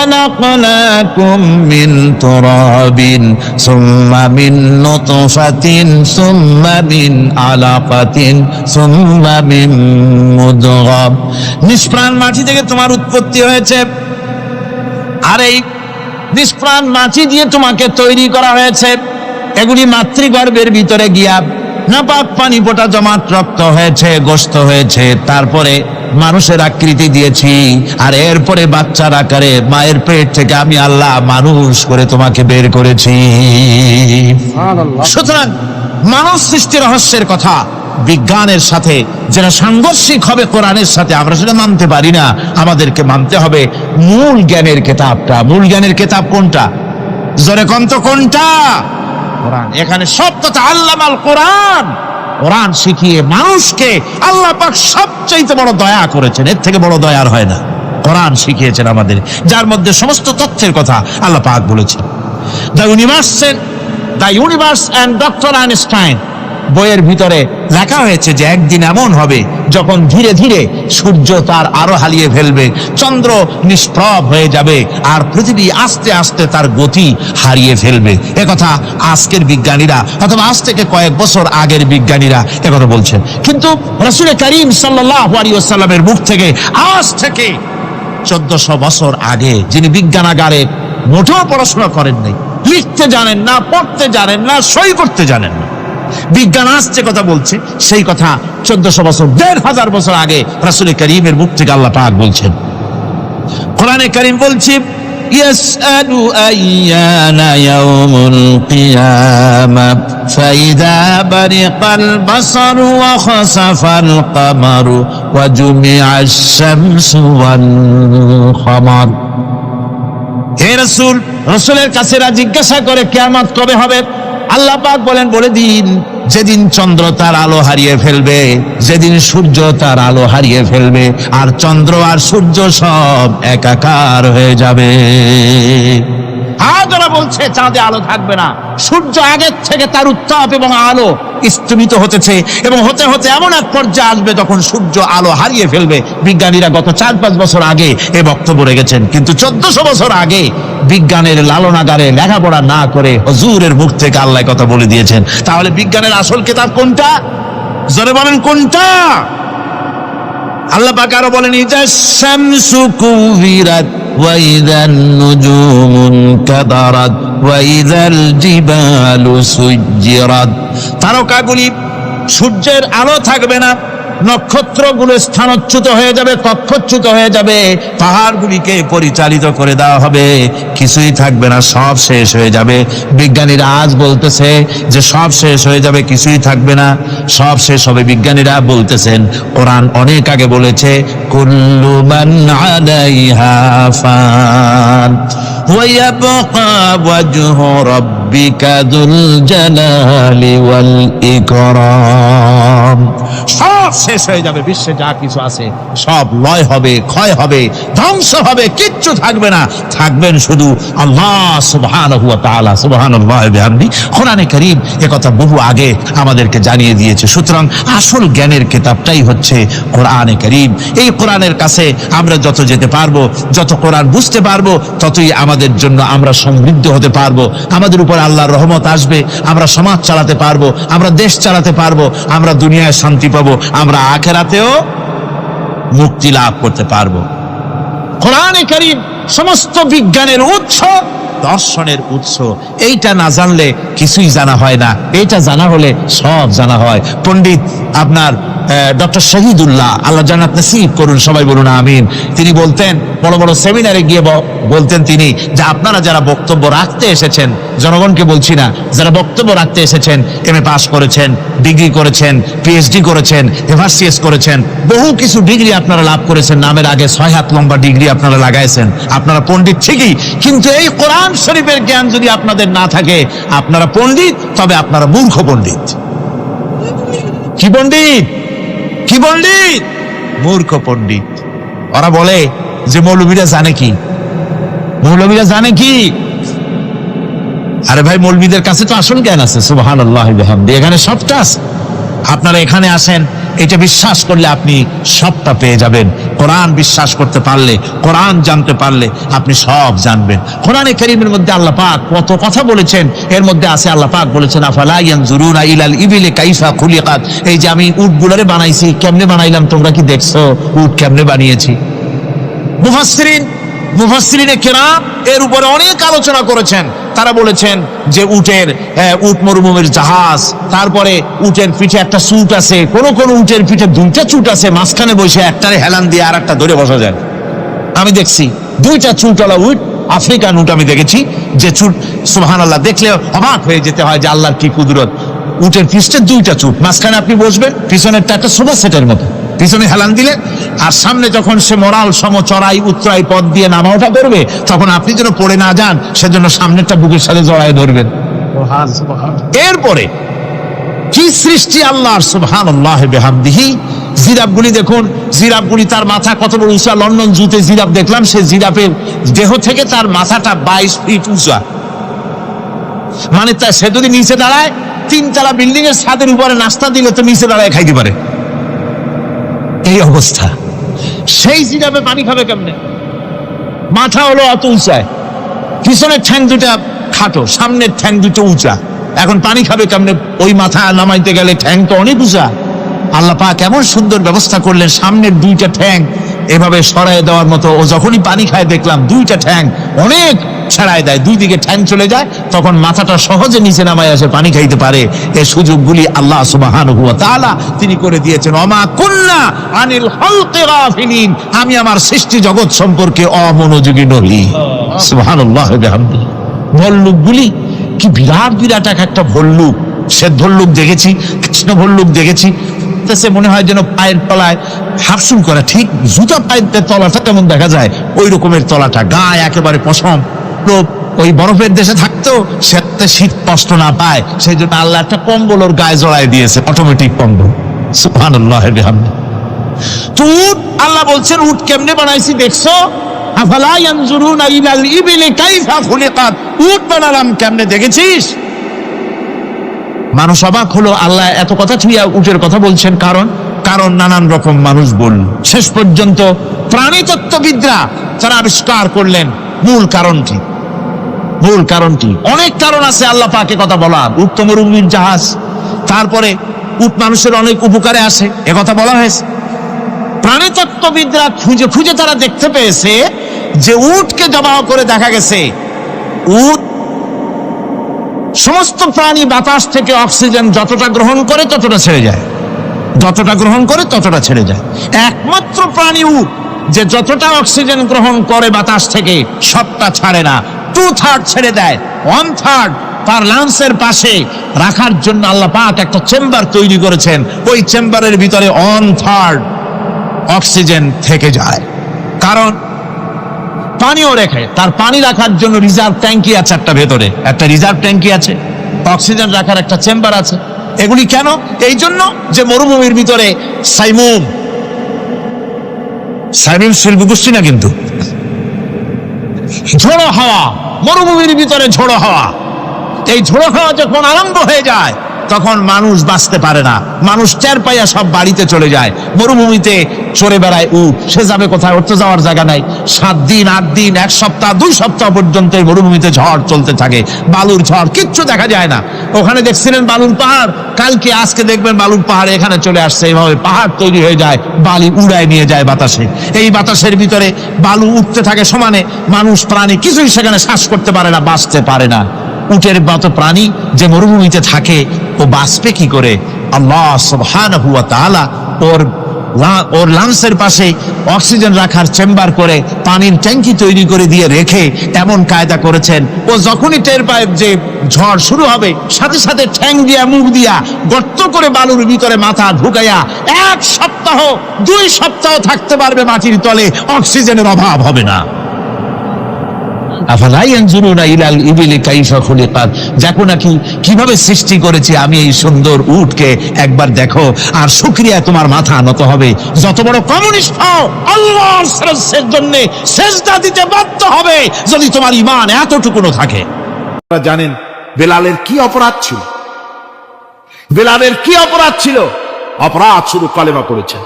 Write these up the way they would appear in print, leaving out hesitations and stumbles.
خلقناكم من تراب ثم من نطفة ثم من علقة ثم من مضغة। নিষ্প্রাণ মাটি থেকে তোমার উৎপত্তি হয়েছে, আর এই নিষ্প্রাণ মাটি দিয়ে তোমাকে তৈরি করা হয়েছে। এগুলি মাতৃগর্ভের ভিতরে গিয়া নাপাক পানি ফোঁটা জমাট রক্ত হয়েছে, গোশত হয়েছে, তারপরে মানুষের আকৃতি দিয়েছি, আর এরপরে বাচ্চার আকারে মায়ের পেট থেকে আমি আল্লাহ মানুষ করে তোমাকে বের করেছি। সুতরাং মানব সৃষ্টি রহস্যের কথা বিজ্ঞানের সাথে যেটা সাংঘর্ষিক হবে কোরআনের সাথে, আমরা সেটা মানতে পারি না। আমাদেরকে মানতে হবে মূল জ্ঞানের কেতাবটা। মূল জ্ঞানের কেতাব কোনটা? জোরে কোন তো কোনটা? কোরআন। এখানে সব কথা আল্লামাল কোরআন। কোরআন শিখিয়ে মানুষকে আল্লাহ পাক সবচেয়ে বড় দয়া করেছেন, এর থেকে বড় দয়ার হয় না। কোরআন শিখিয়েছেন আমাদের, যার মধ্যে সমস্ত তথ্যের কথা আল্লাহ পাক বলেছেন। The universe and doctor Einstein বইয়ের ভিতরে লেখা হয়েছে যে একদিন এমন হবে যখন ধীরে ধীরে সূর্য তার আলো হারিয়ে ফেলবে, চন্দ্র নিষ্প্রভ হয়ে যাবে, আর পৃথিবী আস্তে আস্তে তার গতি হারিয়ে ফেলবে। একথা আজকের বিজ্ঞানীরা অথবা আজ থেকে কয়েক বছর আগের বিজ্ঞানীরা একথা বলছেন। কিন্তু রাসূল করিম সাল্লাল্লাহু আলাইহি ওয়াসাল্লামের মুখ থেকে আজ থেকে 1400 বছর আগে, যিনি বিজ্ঞানাগারে মোটেও পড়াশোনা করেন নাই, লিখতে জানেন না, পড়তে জানেন না, সই করতে জানেন না, বিজ্ঞান আসছে কথা বলছে, সেই কথা 1400 বছর 1500 বছর আগে রাসূল করিমের মুখ থেকে আল্লাহ পাক বলছেন। কোরআনে কারীম বলছে ইয়াসআলু আইয়ানা ইয়াউমুল কিয়ামা ফাইদা বারিকাল বাসারু ওয়া খাসাফাল কামারু ওয়া জুমিআশ শামসু ওয়াল কামার। হে রাসূল, রাসূলের কাছে জিজ্ঞাসা করে কিয়ামত কবে হবে? আল্লাহ পাক বলেন, বলে দিন যেদিন চন্দ্র তার আলো হারিয়ে ফেলবে, যেদিন সূর্য তার আলো হারিয়ে ফেলবে, আর চন্দ্র আর সূর্য সব একাকার হয়ে যাবে। আজ ওরা বলছে চাঁদে আলো থাকবে না, সূর্য আগের থেকে তার উত্তাপ এবং আলো স্তমিত হতেছে, এবং হতে হতে এমন এক পর্যায়ে আসবে যখন সূর্য আলো হারিয়ে ফেলবে। বিজ্ঞানীরা গত 4-5 বছর আগে এ বক্তব্য রেখেছেন, কিন্তু 1400 বছর আগে বিজ্ঞানের লালনাগারে লেখাপড়া না করে হুজুরের মুখ থেকে আল্লাহ কথা বলে দিয়েছেন। তাহলে বিজ্ঞানের আসল কিতাব কোনটা? জোরে বলেন কোনটা? আল্লাহ পাক আরো বলেন ইজা শামসু কুবিরাত ওয়া ইযান নুজুমুন কাদারাত ওয়া ইযাল জিবালু সুজ্জিরাত। তারকাগুলি, সূর্যের আলো থাকবে না, নক্ষত্রগুলো স্থানচ্যুত হয়ে যাবে, কক্ষচ্যুত হয়ে যাবে, পাহাড়গুলিকে পরিচালিত করে দেওয়া হবে, কিছুই থাকবে না, সব শেষ হয়ে যাবে। বিজ্ঞানীরা আজ বলতেছে যে সব শেষ হয়ে যাবে, কিছুই থাকবে না, সব শেষ হবে। বিজ্ঞানীরা বলতেছেন, কোরআন অনেক আগে বলেছে কুল্লু মান আলাইহা ফান ওয়া ইয়াবকা ওয়াজহু রাব্বিকা যুল জালালি ওয়াল ইকরাম। সব শেষ হয়ে যাবে, বিশ্বে যা কিছু আছে সব লয় হবে, ক্ষয় হবে, ধ্বংস হবে, কিচ্ছু থাকবে না, থাকবেন শুধু আল্লাহ সুবহানাহু ওয়া তাআলা। সুবহানাল্লাহি ওয়া বিহামদি। কোরআনে কারীম একথা বহু আগে আমাদেরকে জানিয়ে দিয়েছে। সুতরাং আসল জ্ঞানের কিতাবটাই হচ্ছে কোরআনে কারীম। এই কোরআনের কাছে আমরা যত যেতে পারবো, যত কোরআন বুঝতে পারবো, ততই আমাদের জন্য আমরা সমৃদ্ধ হতে পারবো। আমাদের উপর আল্লাহর রহমত আসবে, আমরা সমাজ চালাতে পারবো, আমরা দেশ চালাতে পারবো, আমরা দুনিয়ায় শান্তি পাবো, আমরা আখিরাতেও মুক্তি লাভ করতে পারবো। কোরআনে কারীম সমস্ত বিজ্ঞানের উৎস, দর্শনের উৎস। এইটা না জানলে কিছুই জানা হয় না, এইটা জানা হলে সব জানা হয়। পণ্ডিত আপনার ডক্টর শহীদুল্লাহ, আল্লাহ জান্নাত নসিব করুন, সবাই বলুন আমিন। তিনি বলতেন, বড় বড় সেমিনারে গিয়ে বলতেন তিনি, যে আপনারা যারা বক্তব্য রাখতে এসেছেন, জনগণকে বলছি না, যারা বক্তব্য রাখতে এসেছেন, MA পাস করেছেন, ডিগ্রি করেছেন, PhD করেছেন, FRCS করেছেন, বহু কিছু ডিগ্রি আপনারা লাভ করেছেন, নামের আগে 6 হাত লম্বা ডিগ্রি আপনারা লাগাইছেন, আপনারা পণ্ডিত ঠিকই, কিন্তু এই কোরআন শরীফের জ্ঞান যদি আপনাদের না থাকে, আপনারা পণ্ডিত, তবে আপনারা মূর্খ পণ্ডিত। কি পণ্ডিত? কি পণ্ডিত? মূর্খ পণ্ডিত। ওরা বলে যে মৌলবীরা জানে কি, মৌলবীরা জানে কি? আরে ভাই, মৌলবীদের কাছে তো আসল জ্ঞান আছে। সুবহানাল্লাহি ওয়া বিহামদিহি। এখানে সবটা আছে। আপনারা এখানে আসেন, এটা বিশ্বাস করলে আপনি সবটা পেয়ে যাবেন। কোরআন বিশ্বাস করতে পারলে, কোরআন জানতে পারলে আপনি সব জানবেন। কোরআনে কারীমের মধ্যে আল্লাহ পাক কত কথা বলেছেন, এর মধ্যে আছে আল্লাহ পাক বলেছেন আফালা ইয়ানজুরুনা ইলাল ইবিলি কাইফা খুলিকাত। এই যে আমি উটগুলোরে বানাইছি, কেমনে বানাইলাম তোমরা কি দেখছো? উট কেমনে বানিয়েছি? মুফাসসিরিনে কেরাম এর উপরে অনেক আলোচনা করেছেন। তারা বলেছেন যে উট মরুভূমির জাহাজ, তারপরে উটের পিঠে একটা চুট আছে, কোন কোন উটের পিঠে দুইটা চুট আছে, মাঝখানে বসে একটারে হেলান দিয়ে আর একটা ধরে বসা যায়। আমি দেখছি দুইটা চুটওয়ালা উট, আফ্রিকান উট আমি দেখেছি, যে চুট সুবহানাল্লাহ দেখলে অবাক হয়ে যেতে হয় যে আল্লাহর কি কুদরত। উটের পিঠে দুইটা চুট, মাঝখানে আপনি বসবেন, পিছনেরটা একটা সোফা সেটের মতো, পিছনে হেলান দিলে আর সামনে যখন সে মরাল সম চড়াই উত্তরাই পথ দিয়ে নামা ওঠা করবে, তখন আপনি যেন পড়ে না যান সেজন্য সামনেরটা বুকের সাথে জড়ায় ধরবেন। এরপরে কি সৃষ্টি আল্লাহর, সুবহানাল্লাহ বিহামদিহি। জিরাফগুলি দেখুন, জিরাফগুলি তার মাথা কত বড় উঁচা। লন্ডন জুতে জিরাফ দেখলাম, সে জিরাফের দেহ থেকে তার মাথাটা 22 ফিট উঁচা। মানে সে যদি নিচে দাঁড়ায়, 3 তলা বিল্ডিং এর ছাদের উপরে নাস্তা দিলে তো নিচে দাঁড়ায় খাইতে পারে, এই অবস্থা। সেই জিরাফে পানি খাবে কেমনে? মাথা হলো অত উঁচায়, পিছনের ঠ্যাং দুটা খাটো, সামনের ঠ্যাং দুটো উঁচা, এখন পানি খাবে কেমনে? ওই মাথা নামাইতে গেলে ঠ্যাং তো অনেক উঁচা। আল্লাহ পাক এমন সুন্দর ব্যবস্থা করলেন, সামনের দুইটা ঠ্যাং এভাবে সরায় দেওয়ার মতো। ও যখনই পানি খায় দেখলাম দুইটা ঠ্যাং অনেক ছাড়ায় দেয়, দুই দিকে ঠ্যাং চলে যায়, তখন মাথাটা সহজে নিচে নামায় আসে, পানি খাইতে পারে। এই সুযোগগুলি আল্লাহ সুবহানাহু ওয়া তাআলা তিনি করে দিয়েছেন। ওমা কুন্না আনিল খালকি গাফিলিন, আমি আমার সৃষ্টি জগৎ সম্পর্কে অমনোযোগী নই। সুবহানাল্লাহ বিহামদিহি। ভল্লুকগুলি কি বিরাট বিরাট একটা ভল্লুক, সে ভল্লুক দেখেছি, কৃষ্ণ ভল্লুক দেখেছি, সে মনে হয় যেন পায়ের তলায় হাফসুল করা, ঠিক জুতা পায়ের তলাটা কেমন দেখা যায় ওই রকমের তলাটা, গায়ে একেবারে পশম। ওই বরফের দেশে থাকতো, সে শীত কষ্ট না পায় সেই জন্য আল্লাহ একটা কম্বল ওর গায়ে জড়ায় দিয়েছে, অটোমেটিক কম্বল। সুবহানাল্লাহ বিহামদিহি। তো উট, আল্লাহ বলছেন উট কেমনে বানাইছি দেখছো? আফালা ইয়ানজুরুনা ইলাল ইবিলি কাইফা খুলিকাত, উট বানালাম কেমনে দেখেছিস? মানুষ অবাক হলো, আল্লাহ এত কথা ছুঁয়া উটের কথা বলছেন, কারণ নানান রকম মানুষ বলল। শেষ পর্যন্ত প্রাণীতত্ত্ববিদরা তারা আবিষ্কার করলেন মূল কারণটি। অনেক কারণ আছে আল্লাহ পাকে কথা বলার। উট তো মরুভূমির জাহাজ, তারপরে উট মানুষের অনেক উপকারে আসে, একথা বলা হয়েছে। প্রাণীতত্ত্ববিদরা খুঁজে খুঁজে তারা দেখতে পেয়েছে যে উটকে জবাহ করে দেখা গেছে উট সমস্ত প্রাণী বাতাস থেকে অক্সিজেন যতটা গ্রহণ করে ততটা ছেড়ে যায়, একমাত্র প্রাণী উট যে যতটা অক্সিজেন গ্রহণ করে বাতাস থেকে সবটা ছাড়ে না, 2/3 ছেড়ে দেয়, 1/3 তার লাংসের পাশে রাখার জন্য আল্লাহ পাক একটা চেম্বার তৈরি করেছেন। ওই চেম্বারের ভিতরে 1/3 অক্সিজেন থেকে যায়, কারণ পানিও রেখে, তার পানি রাখার জন্য রিজার্ভ ট্যাঙ্কি আছে, ভেতরে একটা রিজার্ভ ট্যাঙ্কি আছে, অক্সিজেন রাখার একটা চেম্বার আছে। এগুলি কেন? এই জন্য যে মরুভূমির ভিতরে সাইমুম শিল্প গোষ্ঠী না, কিন্তু ঝোড়ো হাওয়া, মরুভূমির ভিতরে ঝোড়ো হাওয়া, এই ঝোড়ো হাওয়া যখন আরম্ভ হয়ে যায় তখন মানুষ বাঁচতে পারে না, মানুষ টের পাইয়া সব বাড়িতে চলে যায়। মরুভূমিতে চড়ে বেড়ায় উট, সে যাবে কোথায়? ওর তো যাওয়ার জায়গা নাই। 7 দিন 8 দিন 1 সপ্তাহ 2 সপ্তাহ পর্যন্ত মরুভূমিতে ঝড় চলতে থাকে, বালুর ঝড়, কিচ্ছু দেখা যায় না। ওখানে দেখছিলেন বালুর পাহাড়, কালকে আজকে দেখবেন বালুর পাহাড় এখানে চলে আসছে। এইভাবে পাহাড় তৈরি হয়ে যায়, বালি উড়ায় নিয়ে যায় বাতাসে। এই বাতাসের ভিতরে বালু উঠতে থাকে সমানে, মানুষ প্রাণী কিছুই সেখানে শ্বাস করতে পারে না, বাঁচতে পারে না। উটের মতো প্রাণী যে মরুভূমিতে থাকে ও বাঁচবে কি করে? আল্লাহ সুবহানাহু ওয়া তাআলা ওর লাংসের পাশে অক্সিজেন রাখার চেম্বার করে পানির ট্যাঙ্কি তৈরি করে দিয়ে রেখে এমন কায়দা করেছেন, ও যখনই টের পায় যে ঝড় শুরু হবে, সাথে সাথে ঠ্যাং দিয়া মুখ দিয়া গর্ত করে বালুর ভিতরে মাথা ঢুকাইয়া 1 সপ্তাহ 2 সপ্তাহ থাকতে পারবে মাটির তলে, অক্সিজেনের অভাব হবে না। আফালা ইয়ানজুরুনা ইলাল ইবিলি কাইফা খুলিকাত, দেখো নাকি কিভাবে সৃষ্টি করেছি আমি এই সুন্দর উটকে, একবার দেখো, আর শুকরিয়া তোমার মাথা নত হবে। যত বড় কমিউনিস্ট হও, আল্লাহর শ্রেষ্ঠের জন্য সেজদা দিতে বাধ্য হবে যদি তোমার ঈমান এতটুকুনো থাকে। আপনারা জানেন বেলালের কি অপরাধ ছিল? বেলালের কি অপরাধ ছিল? অপরাধ, শুধু কালেমা পড়েছে।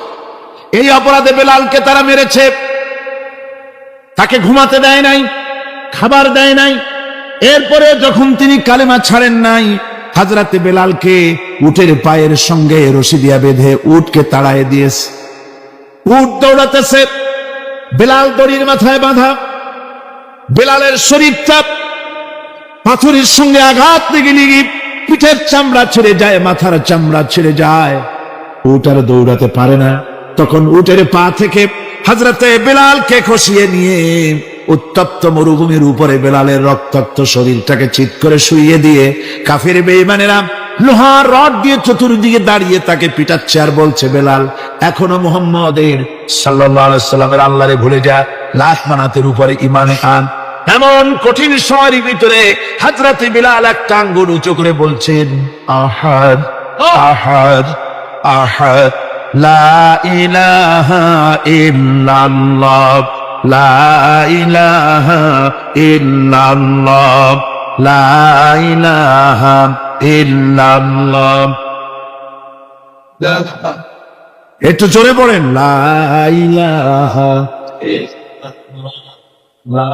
এই অপরাধে বেলালকে তারা মেরেছে, তাকে ঘুমাতে দেয় নাই, খাবার দেয় নাই। এরপরে যখন তিনি কালেমা ছাড়েন নাই, হযরতে বেলালকে উটের পায়ের সঙ্গে রশি দিয়া বেঁধে উটকে তাড়ায় দিয়েছে। উট দৌড়াতেছে, বেলাল দড়ির মাথায় বাঁধা। বেলালের শরীরটা পাথরের সঙ্গে আঘাত লেগে লেগে পিঠের চামড়া ছেড়ে যায়, মাথার চামড়া ছেড়ে যায়। উট আর দৌড়াতে পারে না। তখন উটের পা থেকে হযরতে বেলালকে খসিয়ে নিয়ে উত্তপ্ত মরুভূমির উপরে বেলালের রক্তাক্ত শরীরটাকে চিৎ করে শুইয়ে দিয়ে কাফের বেঈমানেরা লোহার রড দিয়ে চতুর্দিকে দাঁড়িয়ে তাকে পিটাচ্ছে আর বলছে, বেলাল এখনো মুহাম্মদের সাল্লাল্লাহু আলাইহি সাল্লামের আল্লাহরে ভুলে যা, লাশ মানাতের উপরে ঈমানে আন। এমন কঠিন সময়ের ভিতরে হযরতে বেলাল একটা আঙ্গুল উঁচু করে বলছেন, আহাদ আহাদ আহাদ, লা ইলাহা ইল্লাল্লাহ, লা ইলাহা ইল্লাল্লাহ, লা ইলাহা ইল্লাল্লাহ। একটু জোরে পড়েন, লা ইলাহা ইল্লাল্লাহ।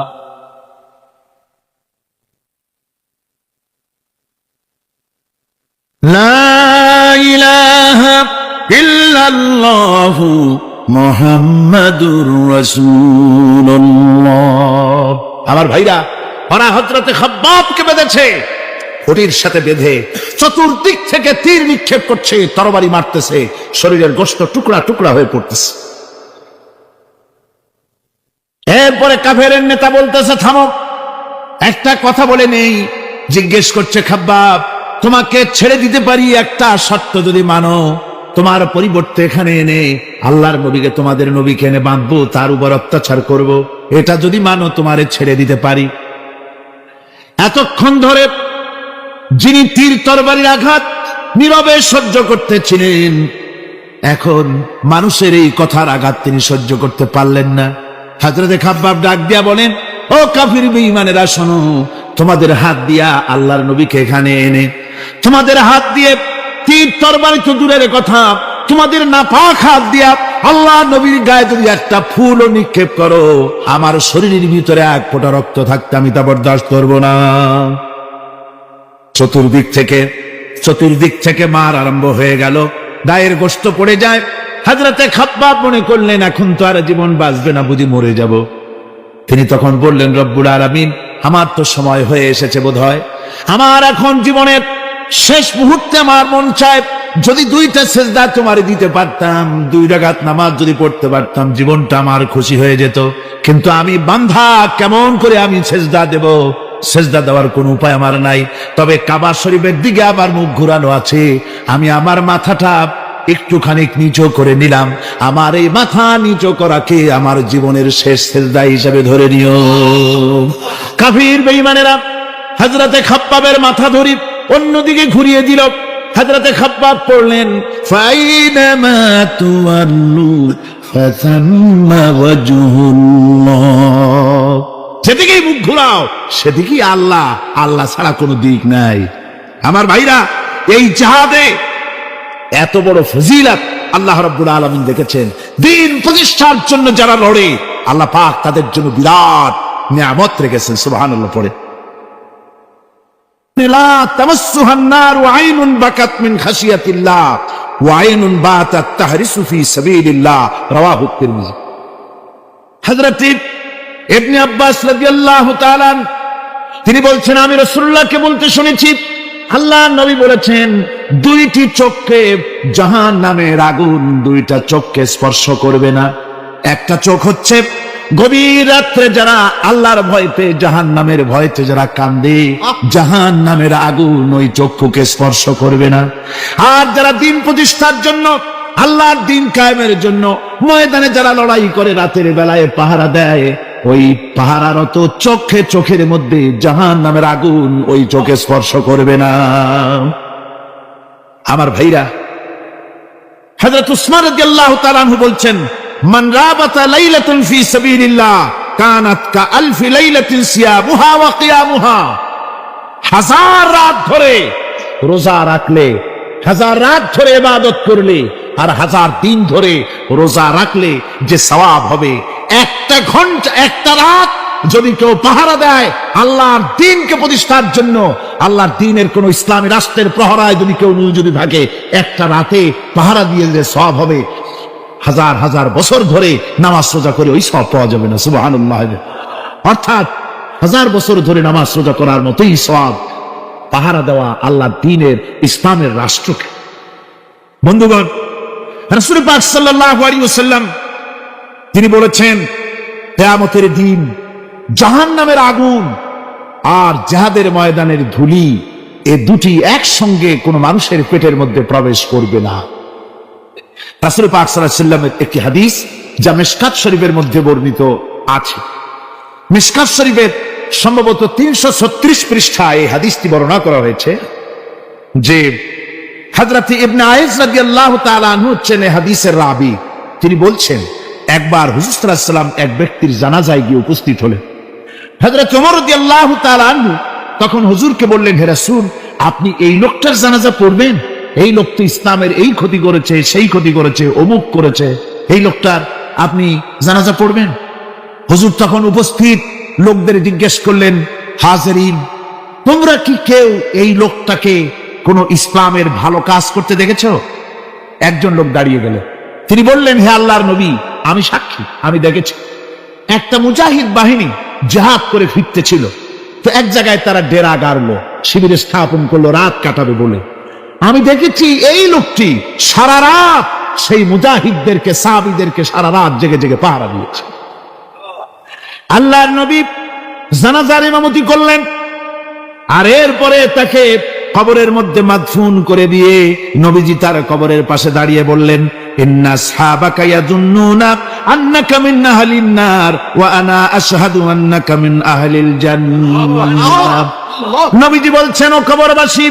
লা ইলাহা ইল্লাল্লাহু মুহাম্মাদুর রাসূলুল্লাহ। আমার ভাইরা, ওরা হযরতে খাব্বাবকে বেঁধেছে, খুঁটির সাথে বেঁধে চতুর্দিক থেকে তীর নিক্ষেপ করছে, তরবারি মারতেছে, শরীরের গোশত টুকরা টুকরা হয়ে পড়তেছে। এরপরে কাফেরের নেতা বলতেছে, থামো, একটা কথা বলে নেই। জিজ্ঞেস করছে, খাব্বাব তোমাকে ছেড়ে দিতে পারি একটা শর্ত যদি মানো, তোমার পরিবর্তে এখানে এনে আল্লাহর নবীকে, তোমাদের নবীকে এনে বাঁধবো, তার উপর অত্যাচার করব, এটা যদি মানো তোমারে ছেড়ে দিতে পারি। এতক্ষণ ধরে যিনি তীর তরবারির আঘাত নীরবে সহ্য করতেছিলেন, এখন মানুষের এই কথার আঘাত তিনি সহ্য করতে পারলেন না। হযরতে খাব্বাব ডাক দিয়া বলেন, ও কাফির বেঈমানেরা শোনো, তোমাদের হাত দিয়া আল্লাহর নবীকে এখানে এনে, তোমাদের হাত দিয়ে তীর তরবারি তো দূরের কথা, তোমাদের নাপাক হাত দিয়া আল্লাহর নবীর গায়ে যদি একটা ফুলও নিক্ষেপ করো, আমার শরীরের ভিতরে এক ফোঁটা রক্ত থাকতে আমি তা বরদাস্ত করবো না। চতুর্দিক থেকে মার আরম্ভ হয়ে গেল, গায়ের গোশত পড়ে যায়। হযরতে খাব্বাব মনে করলেন এখন তো আর জীবন বাঁচবে না, বুঝি মরে যাব। তিনি তখন বললেন, রব্বুল আলামিন, আমার তো সময় হয়ে এসেছে বোধহয়, আমার এখন জীবনের শেষ মুহূর্তে আমার মন চায় যদি দুইটা সেজদা তোমারে দিতে পারতাম, 2 রাকাত নামাজ যদি পড়তে পারতাম, জীবনটা আমার খুশি হয়ে যেত। কিন্তু আমি বান্ধা, কেমন করে আমি সেজদা দেব? সেজদা দেওয়ার কোন উপায় আমার নাই। তবে কাবা শরীফের দিকে আবার মুখ ঘুরানো আছে, আমি আমার মাথাটা একটুখানি নিচু করে নিলাম। আমার এই মাথা নিচু করাকে আমার জীবনের শেষ সেজদা হিসেবে ধরে নিও। কাফির বেঈমানেরা হযরতে খাব্বাবের মাথা ধরি অন্যদিকে ঘুরিয়ে দিল। হযরতে খাব্বাব পড়লেন, ফাইনামা তুওয়াল্লু ফাসাম্মা ওয়াজহুল্লাহ, যেদিকেই মুখ ঘুরাও সেদিকেই আল্লাহ, আল্লাহ ছাড়া কোনো দিক নাই। আমার ভাইরা, এই জিহাদে এত বড় ফজিলত আল্লাহ রাব্বুল আলামিন দেখেছেন। দ্বীন প্রতিষ্ঠার জন্য যারা লড়ে, আল্লাহ পাক তাদের জন্য বিরাট নিয়ামত রেখেছেন। সুবহানাল্লাহ পড়ে, লা তামাসসুহান নার ওয়া আইনুন বাকাত মিন খাশিয়াতিল্লাহ ওয়া আইনুন বাতাত তাহরিসু ফি সাবিলিল্লাহ, রাওয়াহু তিরমিজি। হযরত ইবনে আব্বাস রাদিয়াল্লাহু তাআলা তিনি বলছেন, আমি রাসূলুল্লাহকে বলতে শুনেছি, আল্লাহর নবী বলেছেন, 2টি চোখকে জাহান্নামের আগুন 2টা চোখকে স্পর্শ করবে না। একটা চোখ হচ্ছে গভীর রাত্রে যারা আল্লাহর ভয়তে, জাহান্নামের ভয়তে যারা কান্দে, জাহান্নামের আগুন ওই চক্ষুকে স্পর্শ করবে না। আর যারা দ্বীন প্রতিষ্ঠার জন্য, আল্লাহর দ্বীন কায়েমের জন্য ময়দানে যারা লড়াই করে, রাতের বেলায় পাহারা দেয়, ওই পাহারারত চোখের মধ্যে জাহান্নামের আগুন ওই চোখে স্পর্শ করবে না। আমার ভাইরা, হযরত উসমান রাদিয়াল্লাহু তাআলা আনহু বলছেন, মান রাবাতা লাইলাতুন ফি সাবিলিল্লাহ কানাত কা আলফি লাইলাতিন সিয়ামুহা ওয়া কিয়ামুহা। 1000 রাত ধরে রোজা রাখলে, 1000 রাত ধরে ইবাদত করলে, আর 1000 দিন ধরে রোজা রাখলে যে সওয়াব হবে, একটা ঘন্টা একটা রাত যদি কেউ পাহারা দেয় আল্লাহর দ্বীনকে প্রতিষ্ঠার জন্য, আল্লাহর দ্বীনের কোন ইসলামী রাষ্ট্রের প্রহরায় যদি কেউ যদি থাকে, একটা রাতে পাহারা দিয়ে যে সওয়াব হবে, 1000 বছর ধরে নামাজ রোজা করে ওই সওয়াব পাওয়া যাবে না। সুবহানাল্লাহ। অর্থাৎ 1000 বছর ধরে নামাজ রোজা করার মতোই সওয়াব পাহারা দেওয়া আল্লাহর দ্বীনের ইসলামের রাষ্ট্রকে। বন্ধুগণ, রাসূল পাক সাল্লাল্লাহু আলাইহি ওয়াসাল্লাম তিনি বলেছেন, কিয়ামতের দিন জাহান্নামের আগুন আর জিহাদের ময়দানের ধুলি, এই দুটি একসঙ্গে কোন মানুষের পেটের মধ্যে প্রবেশ করবে না। রাসূল পাক সাল্লাল্লাহু আলাইহি ওয়াসাল্লামের একটি হাদিস যা মিশকাত শরীফের মধ্যে বর্ণিত আছে। মিশকাত শরীফের সম্ভবত 336 পৃষ্ঠায় এই হাদিসটি বর্ণনা করা হয়েছে যে হযরত ইবনে আয়েশ রাদিয়াল্লাহু তাআলা আনহু হচ্ছেন এই হাদিসের রাবী। তিনি বলছেন, একবার হুজুর সাল্লাল্লাহু আলাইহি ওয়াসাল্লাম এক ব্যক্তির জানাজায় গিয়ে উপস্থিত হলেন। হযরত ওমর রাদিয়াল্লাহু তাআলা আনহু তখন হুজুরকে বললেন, হে রাসূল, আপনি এই লোকটার জানাজা পড়বেন? এই লোক তো ইসলামের এই ক্ষতি করেছে, সেই ক্ষতি করেছে, অমুক করেছে, এই লোকটার আপনি জানাজা পড়বেন? হুজুর তখন উপস্থিত লোকদের জিজ্ঞেস করলেন, হাজিরিন, তোমরা কি কেউ এই লোকটাকে কোন ইসলামের ভালো কাজ করতে দেখেছো? একজন লোক দাঁড়িয়ে গেল, তিনি বললেন, হে আল্লাহর নবী, আমি সাক্ষী, আমি দেখেছি। একটা মুজাহিদ বাহিনী জিহাদ করে ফিরতেছিল, তো এক জায়গায় তারা ডেরা গাড়লো, শিবিরে স্থাপন করলো রাত কাটাবে বলে। আমি দেখেছি এই লোকটি সারা রাত সেই মুজাহিদদেরকে, সাহাবীদেরকে সারা রাত জেগে জেগে পাহারা দিয়েছে। আল্লাহর নবী জানাজার ইমামতি করলেন, আর এরপরে তাকে কবরের মধ্যে মাদফুন করে দিয়ে নবীজি তার কবরের পাশে দাঁড়িয়ে বললেন, ইন্না আসহাবাকা ইয়াযুন্নুনা আন্নাকা মিন আহলিন নার ওয়া আনা আশহাদু আন্নাকা মিন আহলিল জান্নাহ। নবীজি বলছেন, ও কবরবাসী,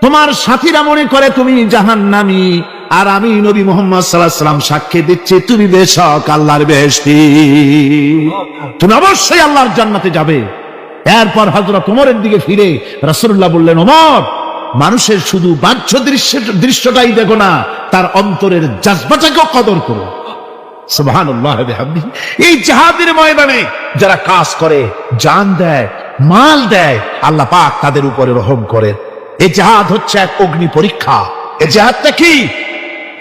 তোমার সাথীরা মনে করে তুমি জাহান্নামী, আর আমি নবী মুহাম্মদ সাল্লাল্লাহু আলাইহি ওয়াসাল্লাম সাক্ষী দিচ্ছি তুমি বেশক আল্লাহর বেহেশতি, তুমি অবশ্যই আল্লাহর জান্নাতে যাবে। এরপর হযরত ওমরের দিকে ফিরে রাসূলুল্লাহ বললেন, ওমর, মানুষের শুধু বাহ্য দৃশ্যটাই দেখো না, তার অন্তরের জজবাটাকেও কদর করো। সুবহানাল্লাহ ওয়া বিহামদিহি। এই জিহাদের ময়দানে যারা কাজ করে, জান দেয়, মাল দেয়, আল্লাহ পাক তাদের উপরে রহম করেন। এই জিহাদ হচ্ছে এক অগ্নি পরীক্ষা। এই জিহাদটা কি?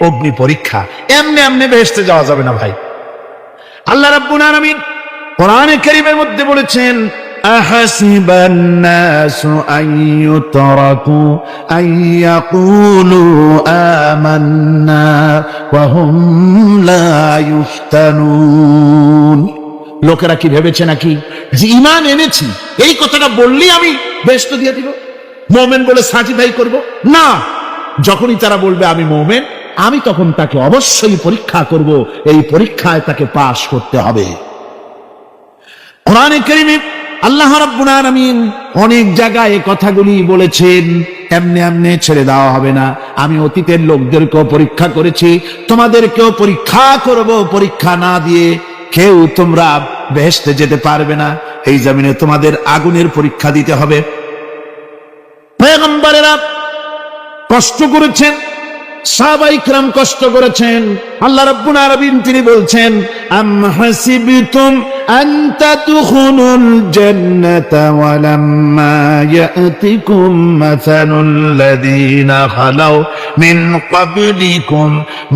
অগ্নি পরীক্ষা। এমনি এমনি বেহেশতে যাওয়া যাবে না ভাই। আল্লাহ রাব্বুল আলামিন কোরআনে কারীমের মধ্যে বলেছেন, আহাসিবান নাসু আন ইউতরাকু আন ইয়াকুলু আমান্না ওয়া হুম লা ইফতানুন। লোকেরা কি ভেবেছে নাকি যে ঈমান এনেছি এই কথাটা বললেই আমি বেহেশত দিয়ে দিব, মুমিন বলে সার্টিফাই করব? না, যখনই তারা বলবে আমি মুমিন, আমি তখন তাকে অবশ্যই পরীক্ষা করব, এই পরীক্ষায় তাকে পাশ করতে হবে। কোরআনে কারীমে আল্লাহ রাব্বুল আলামিন অনেক জায়গায় এই কথাগুলি বলেছেন, এমনি এমনি ছেড়ে দেওয়া হবে না। আমি অতীতের লোকদেরকেও পরীক্ষা করেছি, তোমাদেরকেও পরীক্ষা করব। পরীক্ষা না দিয়ে কেউ তোমরা বেহেশতে যেতে পারবে না। এই জমিনে তোমাদের আগুনের পরীক্ষা দিতে হবে। পয়গম্বরেরা কষ্ট করেছেন, সাহাবায়ে কিরাম কষ্ট করেছেন। আল্লাহ রাব্বুল আলামিন তিনি বলছেন, আম হাসিবতুম আন তাদখুলুল জান্নাতা ওয়া লাম্মা ইয়াতিকুম মাসালুল লাযীনা খালাউ মিন ক্বাবলিকুম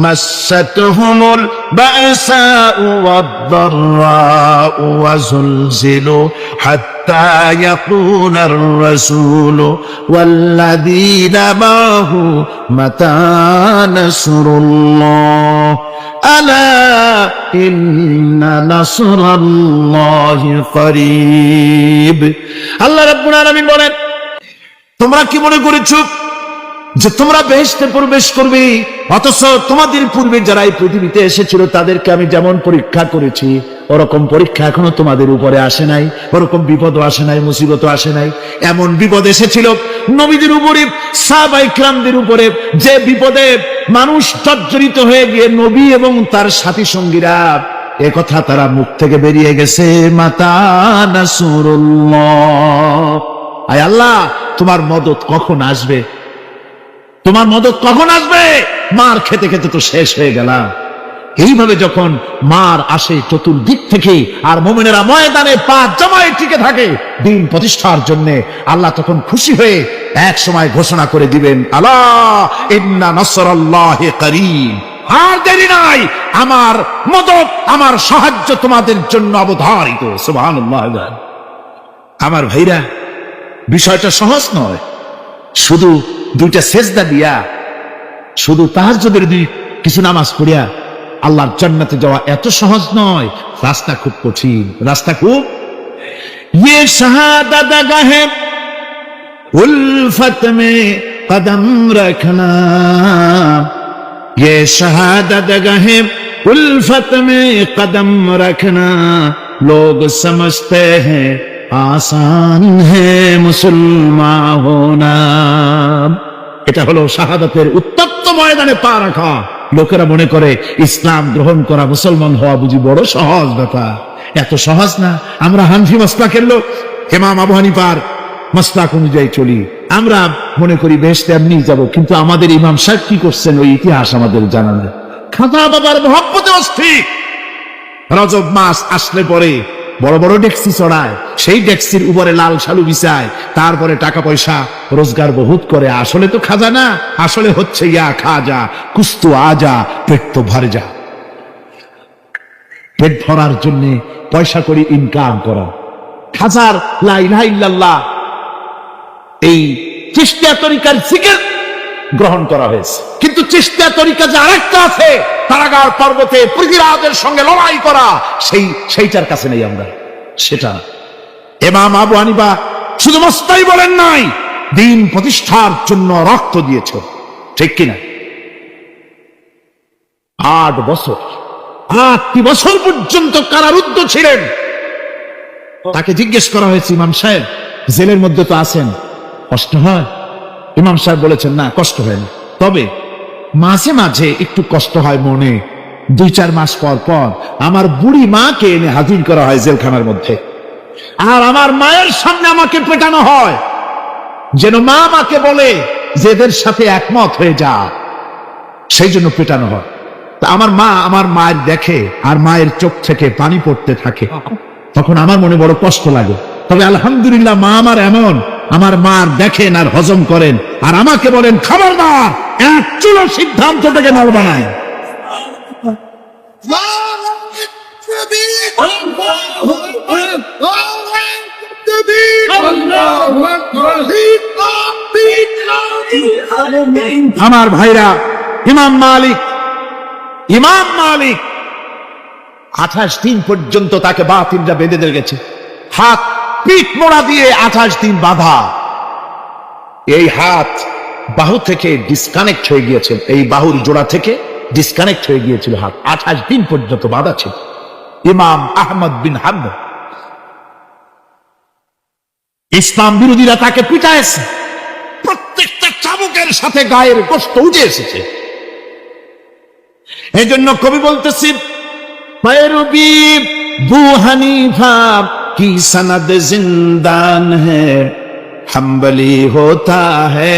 মাসাতহুমুল বা'সাউ ওয়াদ-দাররাউ ওয়া যুলজিলু হাত্তা ইয়াকুলার রাসূলু ওয়াল্লাযীনা মা'হু মাতা নাসরুল্লাহ আলা ইন্না নাসরাল্লাহি করিব। আল্লাহ রাব্বুল আলামিন বলেন, তোমরা কি মনে করেছো যে তোমরা বেহেশতে প্রবেশ করবে, অথচ তোমাদের পূর্বে যারা এই পৃথিবীতে এসেছিল তাদেরকে আমি যেমন পরীক্ষা করেছি ওরকম পরীক্ষা এখনো তোমাদের উপরে আসে নাই, ওরকম বিপদও আসে নাই, মুসিবতও আসে নাই। এমন বিপদ এসেছিল নবীদের উপরে, সাহাবায়ে কিরামদের উপরে, যে বিপদে মানুষ জর্জরিত হয়ে গিয়ে নবী এবং তার সাথী সঙ্গীরা একথা তারা মুখ থেকে বেরিয়ে গেছে, মাতা নাসরুল্লাহ, আয় আল্লাহ তোমার মদদ কখন আসবে, তোমার মদদ কখন আসবে। মার খেতে খেতে তো শেষ হয়ে গেলাম। এইভাবে যখন মার আসে চতুর্দিক থেকে, আর মুমিনেরা ময়দানে পা জমায়ে টিকে থাকে দিন প্রতিষ্ঠার জন্য, আল্লাহ তখন খুশি হয়ে এক সময় ঘোষণা করে দিবেন, আলা ইন্না নাসরাল্লাহি করিব, আর দেরি নাই, আমার মদদ, আমার সাহায্য তোমাদের জন্য অবধারিত। সুবহানাল্লাহ। আমার ভাইরা, বিষয়টা সহজ নয়। শুধু দুইটা সেজদা দিয়া, শুধু তাহাজ্জুদের কিছু নামাজ পড়িয়া আল্লাহর জান্নাতে যাওয়া এত সহজ নয়। রাস্তা খুব কঠিন, রাস্তা খুব। ये शहादत गाहे उल्फत में कदम रखना, ये शहादत गाहे उल्फत में कदम रखना, लोग समझते हैं आसान है मुसलमान होना। এটা হলো শাহাদাতের উত্তপ্ত ময়দানে পা রাখা। লোকেরা মনে করে ইসলাম গ্রহণ করা, মুসলমান হওয়া বুঝি বড় সহজ ব্যাপার। এত সহজ না। আমরা হানফি মাসলাকের লোক, ইমাম আবু হানিফার মাসলাক অনুযায়ী চলি। আমরা মনে করি বেহেশতে এমনি যাব, কিন্তু আমাদের ইমাম সাহেব কি করছেন ওই ইতিহাস আমাদের জানা নেই। খাতা বাবার মহব্বতে অস্থির। রজব মাস আসলে পরে বড় বড় ডেক্সি চড়ায়, সেই ডেক্সির উপরে লাল শালু বিছায়, তারপরে টাকা পয়সা রোজগার বহুত করে। আসলে তো খাজা না, আসলে হচ্ছে ইয়া খাজা কুস্তু আজা, পেট তো ভরে যা। পেট ভরার জন্য পয়সা করে ইনকাম করা। খাজার লা ইলাহা ইল্লাল্লাহ, এই চিশতিয়া তরিকার জিকির গ্রহণ করা হয়েছে, কিন্তু চিশতিয়া তরিকা যে আরেকটা আছে, কারাগার পর্বতে পৃথিবীরাজের সঙ্গে লড়াই করা, সেইটার কাছে নেই আমরা। সেটা ইমাম আবু হানিফা শুধু মস্তাই বলেন নাই, দিন প্রতিষ্ঠার জন্য রক্ত দিয়েছ, ঠিক কিনা? 8 বছর, 8টি বছর পর্যন্ত কারারুদ্ধ ছিলেন। তাকে জিজ্ঞেস করা হয়েছে, ইমাম সাহেব জেলের মধ্যে তো আছেন, কষ্ট হয়? ইমাম সাহেব বলেছেন, না কষ্ট হয় না, তবে মাঝে মাঝে একটু কষ্ট হয় মনে। 2-4 মাস পর পর আমার বুড়ি মাকে এনে হাজির করা হয় জেলখানার মধ্যে, আর আমার মায়ের সামনে আমাকে পেটানো হয়, যেন মা আমাকে বলে যে এদের সাথে একমত হয়ে যা, সেই জন্য পেটানো হয়। তা আমার মা আমার মায়ের দেখে, আর মায়ের চোখ থেকে পানি পড়তে থাকে, তখন আমার মনে বড় কষ্ট লাগে। তবে আলহামদুলিল্লাহ মা আমার এমন, আমার মার দেখেন আর হজম করেন, আর আমাকে বলেন খবরদার এক চুলো সিদ্ধান্ত থেকে নড়বা না। আমার ভাইরা, ইমাম মালিক 28 দিন পর্যন্ত তাকে বাতিলরা বেঁধে দিয়ে গেছে, হাত পিঠ মোড়া দিয়ে 28 দিন বাঁধা। এই হাত বাহু থেকে ডিসকানেক্ট হয়ে গিয়েছে, এই বাহুর জোড়া থেকে ডিসকানেক্ট হয়ে গিয়েছিল হাত, 28 দিন পর্যন্ত বাঁধা ছিল। ইমাম আহমদ বিন হাম্বল, ইসলাম বিরোধীরা তাকে পিটাইছে, প্রত্যেকটা চাবুকের সাথে গায়ের গোশত উঠে এসেছে। এই জন্য কবি বলতেছি, पैरवी बू हनीफा की सनद जिंदान है, हम्बली होता है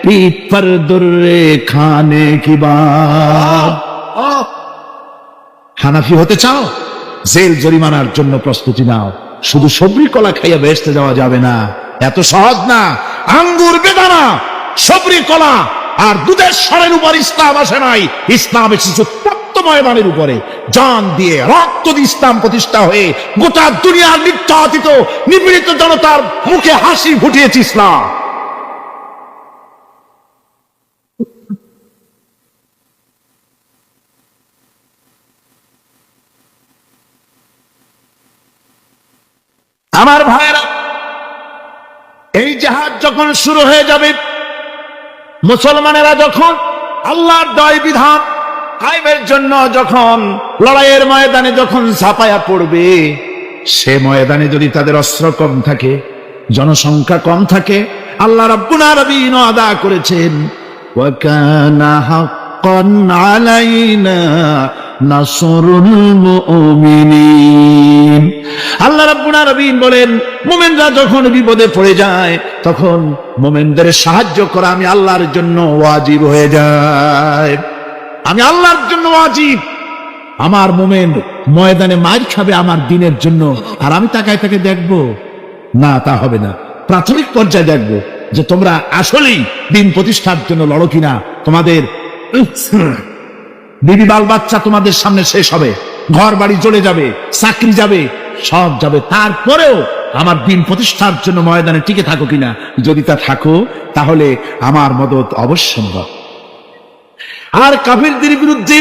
पीठ पर दुर्रे खाने की बात। হানাফি হতে চাও, জেল জরিমানার জন্য প্রস্তুতি নাও। শুধু সবরি কলা খাইয়া বেহেশতে যাওয়া যাবে না, এত সহজ না। আঙ্গুর, বেদানা, সবরি কলা আর দুধের স্বরের উপর ইসলাম আসে নাই। ইসলাম এসেছে ময়দানের উপরে, জান দিয়ে রক্ত দিয়ে ইসলাম প্রতিষ্ঠা হয়ে গোটা দুনিয়ার নির্যাতিত নিপীড়িত জনতার মুখে হাসি ফুটিয়েছে ইসলাম। আমার ভাইরা, এই জাহাজ যখন শুরু হয়ে যাবে, মুসলমানেরা যখন আল্লাহর দয় বিধান কায়েমের জন্য যখন লড়াইয়ের ময়দানে যখন ঝাঁপায়া পড়বে, সে ময়দানে যদি তাদের অস্ত্র কম থাকে, জনসংখ্যা কম থাকে, আল্লাহ রাব্বুল আলামিন ওয়াদা করেছেন, ওয়া কানা হাক্কান আলাইনা নাসরুল মুমিনিন। আল্লাহ রাব্বুল আলামিন বলেন, মুমিনরা যখন বিপদে পড়ে যায়, তখন মুমিনদের সাহায্য করা আমি আল্লাহর জন্য ওয়াজিব হয়ে যায়। আমি আল্লাহর জন্য ওয়াজিব। আমার মোমেন ময়দানে মার খাবে আমার দিনের জন্য, আর আমি তাকায় তাকে দেখবো না, তা হবে না। প্রাথমিক পর্যায়ে দেখবো যে তোমরা আসলেই দিন প্রতিষ্ঠার জন্য লড়ো কিনা। তোমাদের বিবি বাল বাচ্চা তোমাদের সামনে শেষ হবে, ঘর বাড়ি চলে যাবে, চাকরি যাবে, সব যাবে, তারপরেও আমার দিন প্রতিষ্ঠার জন্য ময়দানে টিকে থাকো কিনা। যদি তা থাকো তাহলে আমার মদত অবশ্যম্ভব। আর কাফিরদের বিরুদ্ধে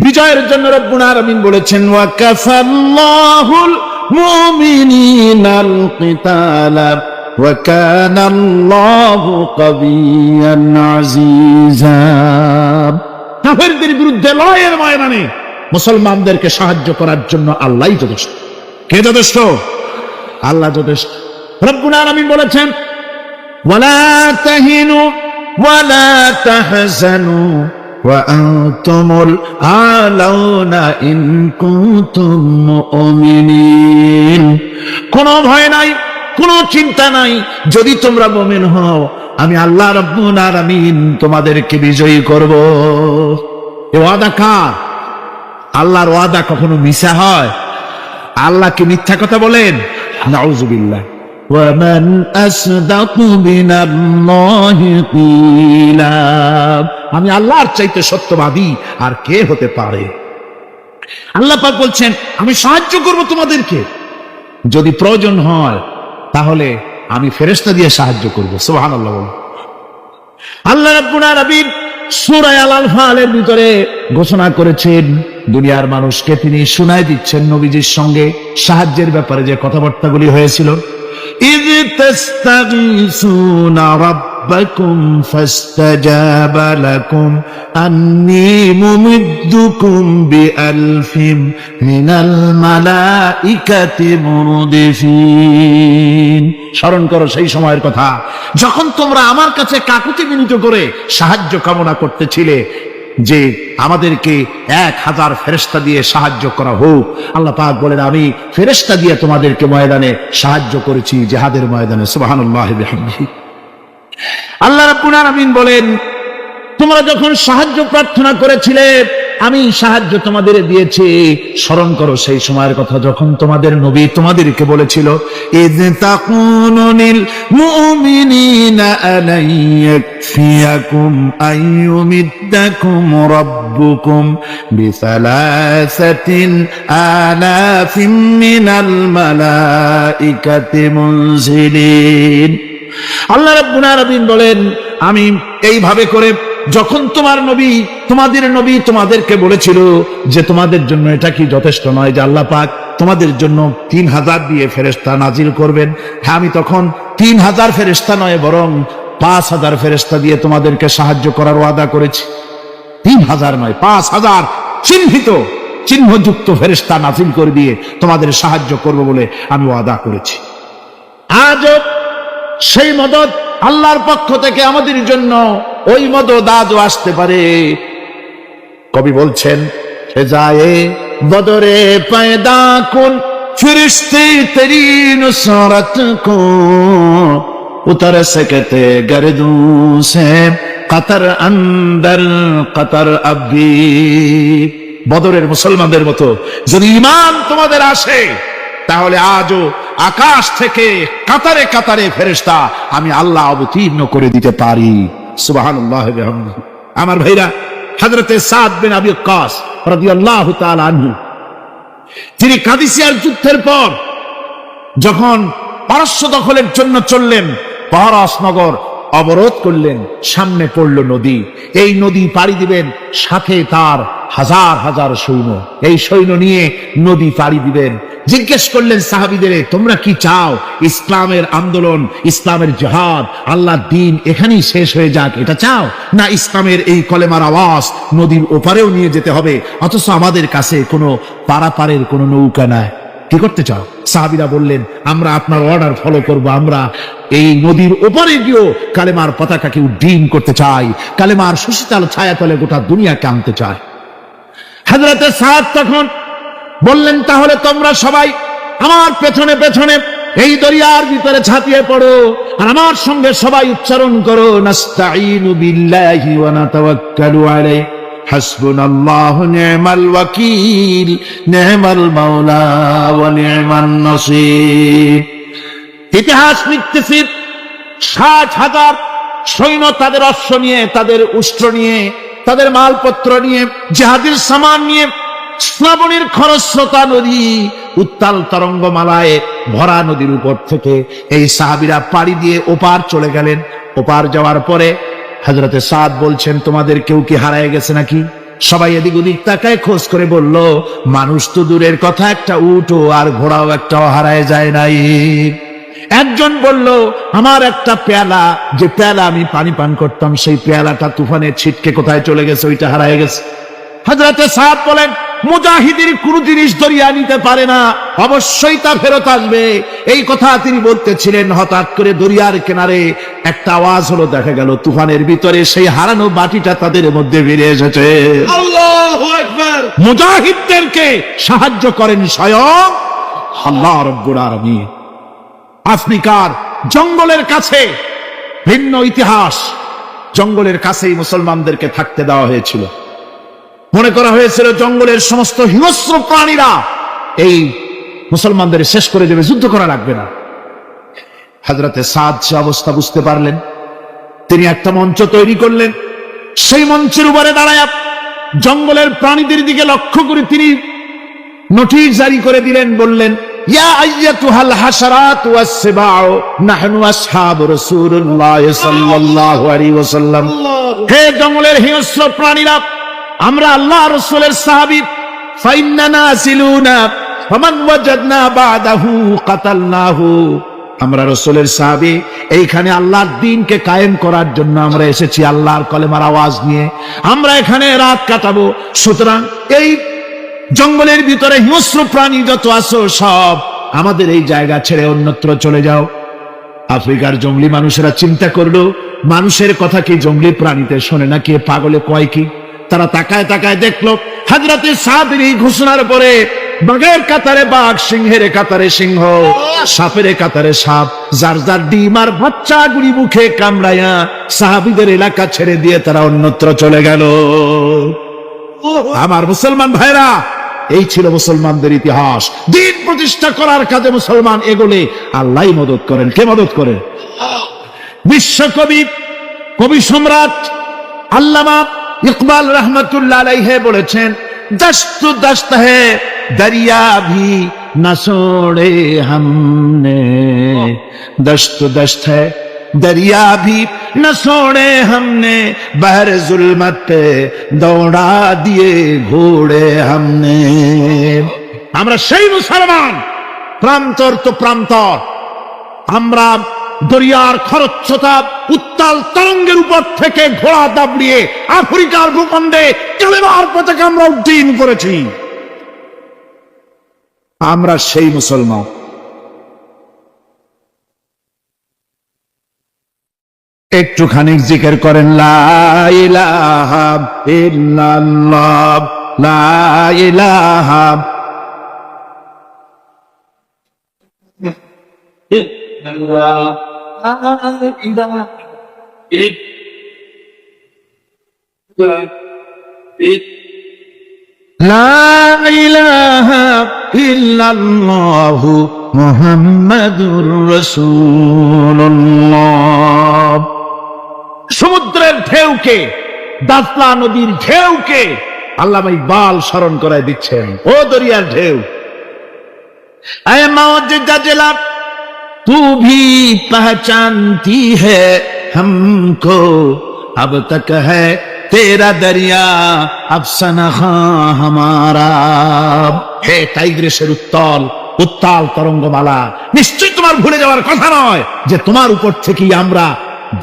বিজয়ের জন্য রব্বুল আলামিন বলেছেন, ওয়া কাফাল্লাহুল মুমিনিনাল কিতালা ওয়া কানাল্লাহু কাবিয়্যান আজিজা। কাফিরদের বিরুদ্ধে লড়াইয়ের ময়দানে মুসলমানদেরকে সাহায্য করার জন্য আল্লাহই যথেষ্ট। কে যথেষ্ট? আল্লাহ যথেষ্ট। রব্বুল আলামিন বলেছেন, ওয়ালা তাহিনু ওয়ালা তাহজানু ওয়া আনতুমুল আলাউনা ইন কুনতুম মুমিনিন। কোনো ভয় নাই, কোনো চিন্তা নাই, যদি তোমরা মুমিন হও আমি আল্লাহ রব্বুল আলামিন তোমাদেরকে বিজয়ী করব। এ ওয়াদা কার? আল্লাহর ওয়াদা কখনো মিথ্যা হয়? আল্লাহ কি মিথ্যা কথা বলেন? নাউযুবিল্লাহ। ওয়ামান আসদাকু মিনাল্লাহি কিলা। আমি আল্লাহর চাইতে সত্যবাদী আর কে হতে পারে? আল্লাহ পাক বলছেন, আমি সাহায্য করব তোমাদেরকে, যদি প্রয়োজন হয় তাহলে আমি ফেরেশতা দিয়ে সাহায্য করব। সুবহানাল্লাহ। আল্লাহ রাব্বুল আলামিন সূরা আল-আনফালের ভিতরে ঘোষণা করেছেন, দুনিয়ার মানুষকে তিনি শুনায় দিচ্ছেন নবীজির সঙ্গে সাহায্যের ব্যাপারে যে কথাবার্তাগুলি হয়েছিল। ইয তাস্তাগীসুনা রাব্বাকুম ফাস্তাজাবা লাকুম আন্নী মুমিদ্দুকুম বিআলফিম মিনাল মালাইকাতি মুরদিফিন। স্মরণ করো সেই সময়ের কথা যখন তোমরা আমার কাছে কাকুতি মিনতি করে সাহায্য কামনা করতেছিলে যে আমাদেরকে 1000 ফেরেশতা দিয়ে সাহায্য করা হোক। আল্লাহ পাক বলেন, আমি ফেরেশতা দিয়ে তোমাদেরকে ময়দানে সাহায্য করেছি, জিহাদের ময়দানে। সুবহানাল্লাহি বিহামদিহি। আল্লাহ রাব্বুল আলামিন বলেন, তোমরা যখন সাহায্য প্রার্থনা করেছিলে আমি সাহায্য তোমাদের দিয়েছি। স্মরণ করো সেই সময়ের কথা যখন তোমাদের নবী তোমাদেরকে বলেছিল, ইয তাকুনু লিল মুমিনিনা আলাই ইয়াকফিয়াকুম আইয়ুমিদ্দাকুম রাব্বুকুম বিসালাসাতিন আলাফিন মিনাল মালাইকাতি মুনজিলিন। আল্লাহ রাব্বুল আলামিন বলেন, আমি এইভাবে করে যখন তোমাদের নবী তোমাদেরকে বলেছিল যে তোমাদের জন্য এটা কি যথেষ্ট নয় যে আল্লাহ পাক তোমাদের জন্য 3000 দিয়ে ফেরেশতা নাজিল করবেন। হ্যাঁ, আমি তখন 3000 ফেরেশতা নয় বরং 5000 ফেরেশতা দিয়ে তোমাদেরকে সাহায্য করার ওয়াদা করেছি। 3000 নয়, 5000 চিহ্নযুক্ত ফেরেশতা নাজিল করে দিয়ে তোমাদের সাহায্য করব বলে আমি ওয়াদা করেছি। আজও সেই মদদ আল্লাহর পক্ষ থেকে আমাদের জন্য ওই মদদ আজও আসতে পারে। কবি বলছেন, সে যায় বদরে পয়দা কুন ফিরিস্তে তেরি নুসরত কো উতর সকতে গরদু সে কতর অন্দর কতর আবি। বদরের মুসলমানদের মতো যদি ঈমান তোমাদের আসে তাহলে আজও আকাশ থেকে কাতারে কাতারে ফেরেশতা আমি আল্লাহ অবতীর্ণ করে দিতে পারি। সুবহানাল্লাহ ওয়া বিহামদিহি। আমার ভাইরা, হযরতে সাদ বিন আবি ওয়াক্কাস রাদিয়াল্লাহু তাআলা আনহু, তিনি কাদিসিয়ার যুদ্ধের পর যখন পারস্য দখলের জন্য চললেন, পারস নগর অবরোধ করলেন, সামনে পড়ল নদী। এই নদী পাড়ি দিবেন, সাথে তার হাজার হাজার সৈন্য, এই সৈন্য নিয়ে নদী পাড়ি দিবেন। জিজ্ঞেস করলেন সাহাবীদের, তোমরা কি চাও? ইসলামের আন্দোলন, ইসলামের জিহাদ, আল্লাহর দ্বীন এখানেই শেষ হয়ে যাক, এটা চাও? না ইসলামের এই কলেমার আওয়াজ নদীর ওপারেও নিয়ে যেতে হবে, অথচ আমাদের কাছে কোনো পারাপারের কোনো নৌকা নাই, কি করতে চাও? সাহাবীরা বললেন, আমরা আপনার অর্ডার ফলো করব, আমরা এই নদীর ওপারে গিয়েও কালেমার পতাকাকে উড্ডীন করতে চাই, কালেমার সুশীতল ছায়াতলে গোটা দুনিয়াকে আনতে চাই। হযরতে সাদ তখন বললেন, তাহলে তোমরা সবাই আমার পেছনে পেছনে এই দরিয়ার ভিতরে ঝাঁপিয়ে পড়ো আর আমার সঙ্গে সবাই উচ্চারণ করো, নাস্তাঈনু বিল্লাহি ওয়া নাতাওয়াক্কালু আলাইহি হাসবুনাল্লাহু নি'মাল ওয়াকিল নি'মাল মাওলা ওয়া নি'মান নাসির। ইতিহাস লিখতেছি 60,000 সৈন্য তাদের অশ্ব নিয়ে, তাদের উষ্ট্র নিয়ে, তাদের মালপত্র নিয়ে, জিহাদের সামান নিয়ে শ্রাবণের খরস্রোতা নদী, উত্তাল তরঙ্গমালায় ভরা নদীর উপর থেকে এই সাহাবীরা পাড়ি দিয়ে ওপার চলে গেলেন। ওপার যাওয়ার পরে হযরতে সাদ বলছেন, তোমাদের কেউ কি হারায় গেছে নাকি? সবাই এদিক ওদিক তাকায়, খোঁজ করে বলল, মানুষ তো দূরের কথা, একটা উটও আর ঘোড়াও একটাও হারায় যায় নাই। একজন বলল, আমার একটা পেয়ালা, যে পেয়ালা আমি পানি পান করতাম, সেই পেয়ালাটা তুফানে ছিটকে কোথায় চলে গেছে, ওইটা হারায় গেছে। হযরতে সাদ বলেন, মুজাহিদের কোন জিনিস দরিয়া নিতে পারে না, অবশ্যই তা ফেরত আসবে। এই কথা তিনি বলতেছিলেন, হঠাৎ করে দরিয়ার কিনারে একটা আওয়াজ হলো, দেখা গেল তুফানের ভিতরে সেই হারানো বাটিটা তাদের মধ্যে বেরিয়ে এসেছে। আল্লাহু আকবার! মুজাহিদদেরকে সাহায্য করেন স্বয়ং আল্লাহ রাব্বুল আলামিন। আফ্রিকার জঙ্গলের কাছে, ভিন্ন ইতিহাস, জঙ্গলের কাছেই মুসলমানদেরকে থাকতে দেওয়া হয়েছিল। মনে করা হয়েছিল জঙ্গলের সমস্ত হিংস্র প্রাণীরা এই মুসলমানদের শেষ করে দেবে, যুদ্ধ করা লাগবে না। হযরতে সাদ সে অবস্থা বুঝতে পারলেন, তিনি একটা মঞ্চ তৈরি করলেন। সেই মঞ্চের উপরে দাঁড়ায় জঙ্গলের প্রাণীদের দিকে লক্ষ্য করে তিনি নোটিশ জারি করে দিলেন, বললেন, ইয়া আইয়াতুহাল হাশারাত ওয়াস সিবাউ নাহনু আসহাবু রাসূলুল্লাহ সাল্লাল্লাহু আলাইহি ওয়াসাল্লাম। হে জঙ্গলের হিংস্র প্রাণীরা, আমরা আল্লাহ রাসূলের সাহাবী, ফাইন্নানা সিলুনা ফামান ওয়াজাদনা বাদাহু কাতালনাহু। আমরা রাসূলের সাহাবী, এইখানে আল্লাহর দ্বীনকে কায়েম করার জন্য আমরা এসেছি, আল্লাহর কলেমার আওয়াজ নিয়ে আমরা এখানে রাত কাটাবো। সুতরাং এই জঙ্গলের ভিতরে হিংস্র প্রাণী যত আছো, সব আমাদের এই জায়গা ছেড়ে অন্যত্র চলে যাও। আফ্রিকার জঙ্গলি মানুষেরা চিন্তা করলো, মানুষের কথা কি জঙ্গলি প্রাণীতে শোনে নাকি, পাগলে কয় কি? তারা তাকায় তাকায় দেখলো, হযরতে সাদের এই ঘোষণার পরে বাঘের কাতারে বাঘ, সিংহের কাতারে সিংহ, সাপের কাতারে সাপ, যার যার ডিম আর বাচ্চাগুলি মুখে কামড়াইয়া সাহাবীদের এলাকা ছেড়ে দিয়ে তারা অন্যত্র চলে গেল। আমার মুসলমান ভাইরা, এই ছিল মুসলমানদের ইতিহাস। দ্বীন প্রতিষ্ঠা করার কাজে মুসলমান এগোলে আল্লাহই মদত করেন। কে মদত করেন? বিশ্বকবি, কবি সম্রাট আল্লামা ইকবাল রহমতুল্লাহ আলাইহি বলেছেন, দস্ত দস্ত है दरिया भी न छोड़े हमने, दस्त दस्त है दरिया भी न छोड़े हमने, बहर जुल्मत पे दौड़ा दिए घोड़े हमने। আমরা সেই মুসলমান, প্রান্তর তো প্রান্তর, আমরা দরিয়ার খরস্রোতা উত্তাল তরঙ্গের উপর থেকে ঘোড়া দাবড়িয়ে আফ্রিকার ভূখণ্ডে কালেমার পতাকা আমরা উড্ডীন করেছি। আমরা সেই মুসলমান। একটুখানি জিকির করেন, লা ইলাহা ইল্লাল্লাহ, লা ইলাহা লা ইলাহা ইল্লাল্লাহু মুহাম্মাদুর রাসূলুল্লাহ। সমুদ্রের ঢেউকে, দাজলা নদীর ঢেউকে আল্লামা ইকবাল স্মরণ করায় দিচ্ছেন, ও দরিয়ার ঢেউ, ऐ मौज जजला तू भी पहचानती है हमको, अब तक है तेरा दरिया अफसाना हमारा। হে টাইগ্রিসের উত্তাল উত্তাল তরঙ্গমালা, নিশ্চয়ই তোমার ভুলে যাওয়ার কথা নয় যে তোমার উপর থেকেই আমরা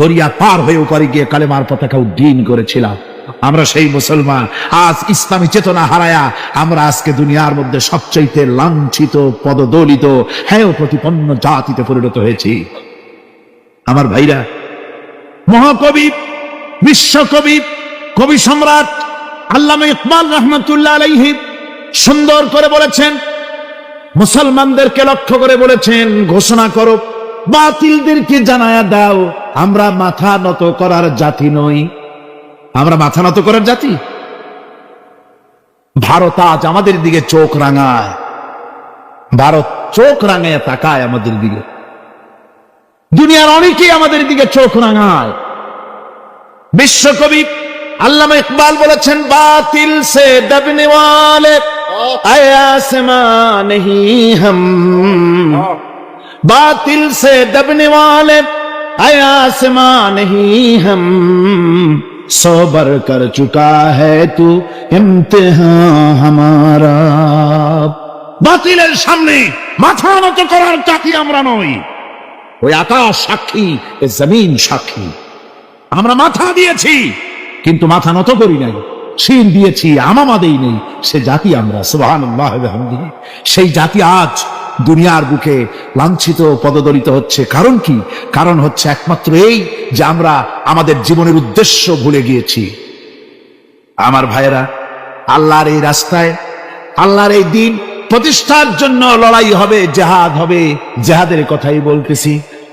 দরিয়া পার হয়ে উপরে গিয়ে কালেমার পতাকা উড্ডীন করেছিলাম। আমরা সেই মুসলমান। আজ ইসলামী চেতনা হারায়া আমরা আজকে দুনিয়ার মধ্যে সবচাইতে লাঞ্ছিত, পদদলিত, হেয় প্রতিপন্ন জাতিতে পরিণত হয়েছি। আমার ভাইরা, মহাকবি, বিশ্বকবি, কবি সম্রাট আল্লামা ইকবাল রহমতুল্লাহ আলাইহি সুন্দর করে বলেছেন, মুসলমানদেরকে লক্ষ্য করে বলেছেন, ঘোষণা করো, বাতিলদেরকে জানায়া দাও, আমরা মাথা নত করার জাতি নই। আমরা মাথা নত করার জাতি? ভারত আজ আমাদের দিকে চোখ রাঙায়, ভারত চোখ রাঙায় তাকায় আমাদের দিকে, দুনিয়ার অনেকেই আমাদের দিকে চোখ রাঙায়। বিশ্বকবি আল্লামা ইকবাল বলেছেন, বাতিল সে দবনে ওয়ালে আয়ে আসমান নেহি হাম, बातिल से दबने वाले आए आसमां नहीं हम, सोबर कर चुका है तू इम्तिहान हमारा। বাতিলের সামনে মাথা নত করার জাতি আমরা নই। ওই আকাশ সাক্ষী, এ জমিন সাক্ষী। আমরা মাথা দিয়েছি কিন্তু মাথা নত করি নাই, শির দিয়েছি আমামা দেই নেই, সে জাতি আমরা। সুবহানাল্লাহ ওয়া বিহামদিহি। সেই জাতি আজ দুনিয়ার বুকে লাঞ্ছিত পদদলিত হচ্ছে। কারণ কি? কারণ হচ্ছে একমাত্র এই যে আমরা আমাদের জীবনের উদ্দেশ্য ভুলে গিয়েছি। আমার ভাইয়েরা, আল্লাহর এই রাস্তায়, আল্লাহর এই দিন প্রতিষ্ঠার জন্য লড়াই হবে, জেহাদ হবে। জেহাদের কথাই বলতেছি।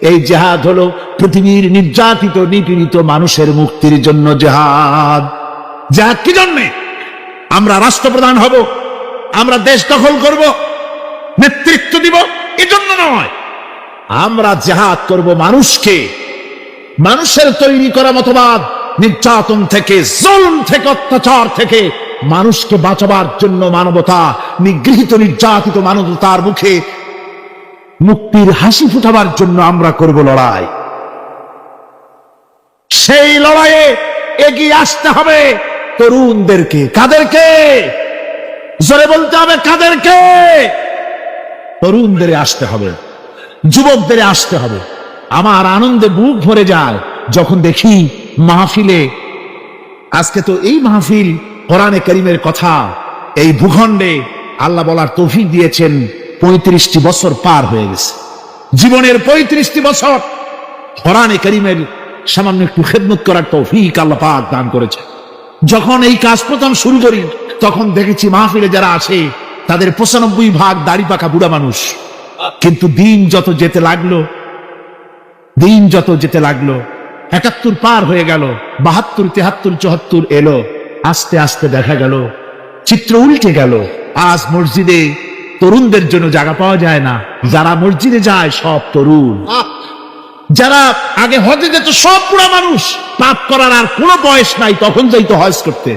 এই জেহাদ হলো পৃথিবীর নির্যাতিত নিপীড়িত মানুষের মুক্তির জন্য জেহাদ। জেহাদ কি জন্যে? আমরা রাষ্ট্রপ্রধান হব, আমরা দেশ দখল করব, নেতৃত্ব দিব, এজন্য নয়। আমরা জেহাদ করব মানুষকে, মানুষের তৈরি করা মতবাদ, নির্যাতন থেকে, জুলম থেকে, অত্যাচার থেকে মানুষকে বাঁচাবার জন্য, মানবতা নিগৃহীত নির্যাতিত মানবতার মুখে মুক্তির হাসি ফুটাবার জন্য আমরা করব লড়াই। সেই লড়াইয়ে এগিয়ে আসতে হবে তরুণদেরকে। কাদেরকে? জোরে বলতে হবে, কাদেরকে? তরুণদের আসতে হবে, যুবকদের আসতে হবে। আমার আনন্দে বুক ভরে যায় যখন দেখি মাহফিলে, আজকে তো এই মাহফিল কোরআনে কারীমের কথা এই ভূখণ্ডে আল্লাহ বলার তৌফিক দিয়েছেন। 35টি বছর পার হয়ে গেছে, জীবনের 35টি বছর কোরআনে কারীমের সামান্য একটু খেদমত করার তৌফিক আল্লাহ পাক দান করেছে। যখন এই কাজ প্রথম শুরু করি তখন দেখেছি মাহফিলে যারা আসে তাদের 95% দাড়ি পাকা বুড়া মানুষ। কিন্তু দিন যত যেতে লাগলো, দিন যত যেতে লাগলো, 71 পার হয়ে গেল, 72, 73, 74 এলো, আস্তে আস্তে দেখা গেল চিত্র উল্টে গেল। আজ মসজিদে তরুণদের জন্য জায়গা পাওয়া যায় না। যারা মসজিদে যায় সব তরুণ। যারা আগে হজে যেত সব বুড়া মানুষ, পাপ করার আর কোনো বয়স নাই, তখন যাইতো হজ করতে।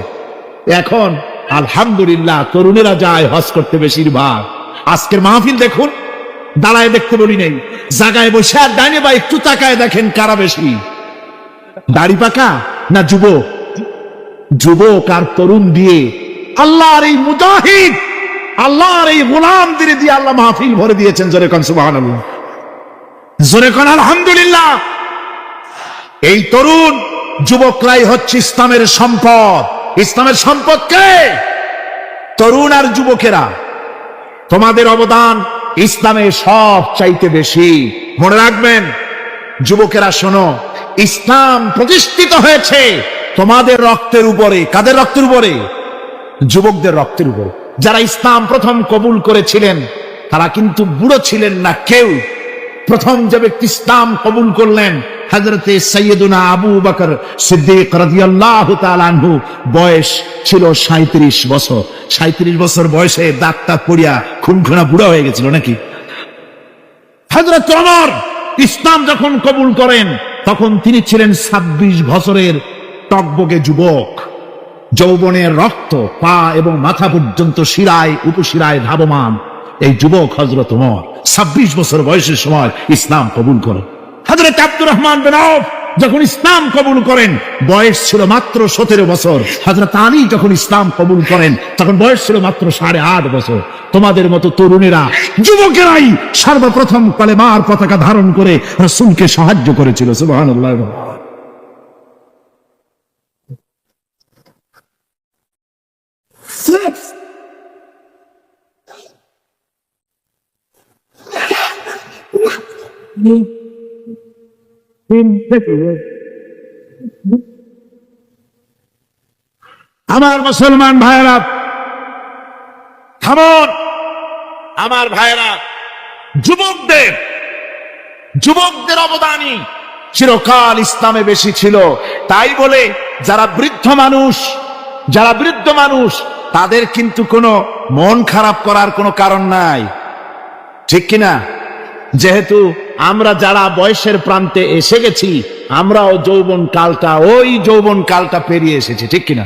এখন আলহামদুলিল্লাহ তরুণেরা যায় হজ করতে বেশিরভাগ। আজকের মাহফিল দেখুন, দাঁড়ায় দেখতে বলি নেই, জায়গায় বসে আর ডাইনে বা একটু তাকায় দেখেন কারা বেশি, দাড়ি পাকা না যুবক? যুবক আর তরুণ দিয়ে আল্লাহর এই মুজাহিদ, আল্লাহর এই গোলামদের দিয়ে আল্লাহ মাহফিল ভরে দিয়েছেন। জোরে কোন সুবহানাল্লাহ, জোরে কোন আলহামদুলিল্লাহ। এই তরুণ যুবকরাই হচ্ছে ইসলামের সম্পদ। ইসলামের সম্পদ কে? তরুণ আর যুবকেরা। তোমাদের অবদান ইসলামে সব চাইতে বেশি। মনে রাখবেন যুবকেরা, শোনো, ইসলাম প্রতিষ্ঠিত হয়েছে তোমাদের রক্তের উপরে। কাদের রক্তের উপরে? যুবকদের রক্তের উপরে। যারা ইসলাম প্রথম কবুল করেছিলেন তারা কিন্তু বুড়ো ছিলেন না কেউ। প্রথম যে ব্যক্তি ইসলাম কবুল করলেন হযরতে সাইয়্যিদুনা আবু বকর সিদ্দিক রাদিয়াল্লাহু তাআলা আনহু, বয়স ছিল 37 বছর। 37 বছর বয়সে দাঁতটা পড়িয়া খুনখুনা বুড়া হয়ে গেছিল নাকি? হযরত ওমর ইসলাম যখন কবুল করেন তখন তিনি ছিলেন 26 বছরের টকবগে যুবক। যৌবনের রক্ত পা এবং মাথা পর্যন্ত শিরায় উপশিরায় ধাবমান এই যুবক হযরত ওমর 26 বছর বয়সের সময় ইসলাম কবুল করেন। হযরত আব্দুর রহমান বিন আউফ যখন ইসলাম কবুল করেন বয়স ছিল মাত্র 17 বছর। হযরত আলী যখন ইসলাম কবুল করেন তখন বয়স ছিল মাত্র 8.5 বছর। তোমাদের মতো তরুণেরা, যুবকেরাই সর্বপ্রথম কালেমার পতাকা ধারণ করে রাসূলকে সাহায্য করেছিল। সুবহানাল্লাহ। আমার মুসলমান ভাইয়েরা থামুন। আমার ভাইয়েরা, যুবকদের অবদানই চিরকাল ইসলামে বেশি ছিল। তাই বলে যারা বৃদ্ধ মানুষ তাদের কিন্তু কোনো মন খারাপ করার কোনো কারণ নাই, ঠিক কিনা? যেহেতু আমরা যারা বয়সের প্রান্তে এসে গেছি, আমরাও যৌবন কালটা পেরিয়ে এসেছি, ঠিক কিনা?